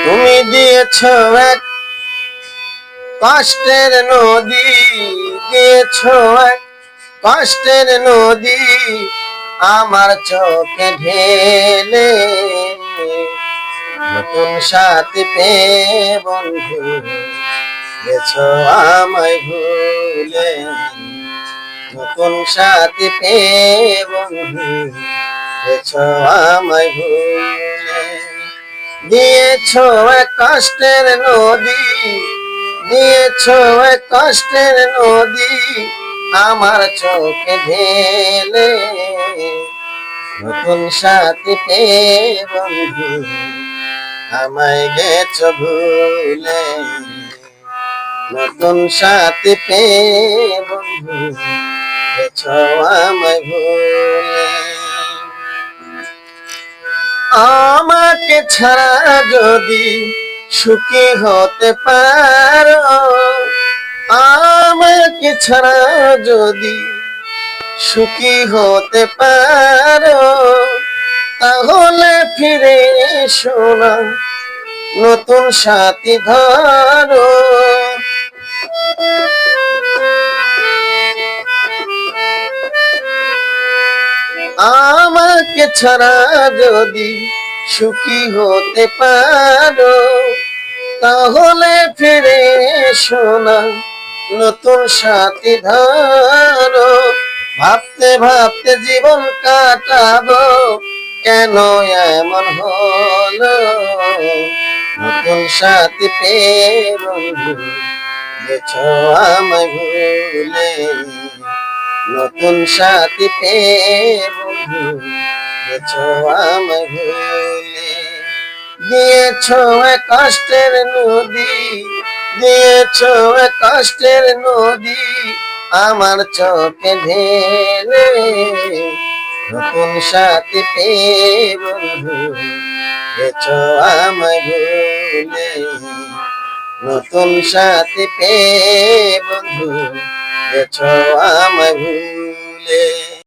তুমি দিয়েছ এক কষ্টের নদী, দিয়েছ এক কষ্টের নদী আমার চোখে ঢেলে। নতুন সাথী পেয়ে বন্ধু গেছো আমায় ভুলে। নতুন সাথী পেয়ে বন্ধু গেছো আমায় ভুলে। দিয়েছো এক কষ্টের নদী, দিয়েছো এক কষ্টের নদী আমার চোখে ঢেলে। নতুন সাথী পেয়ে বন্ধু আমায় গেছো ভুলে। নতুন সাথী পেয়ে বন্ধু গেছো আমায় ভুলে। আমাকে ছাড়া যদি সুখী হতে পারো, আমাকে ছাড়া যদি সুখী হতে পারো, তাহলে ফিরে এসো না, নতুন সাথী ধরো। আমাকে ছাড়া যদি সুখী হতে পারো, তাহলে ফিরে এসো না, নতুন সাথী ধরো। ভাবতে ভাবতে জীবন কাটাবো, কেন এমন হলো? নতুন সাথী পেয়ে বন্ধু গেছো আমায় ভুলে। নতুন সাথী পেয়ে বন্ধু গেছো আমায় ভুলে। দিয়েছো এক কষ্টের নদী, দিয়েছো এক কষ্টের নদী আমার চোখে ঢেলে। নতুন সাথী পেয়ে বন্ধু গেছো আমায় ভুলে। নতুন সাথী পেয়ে বন্ধু গেছো আমায় ভুলে।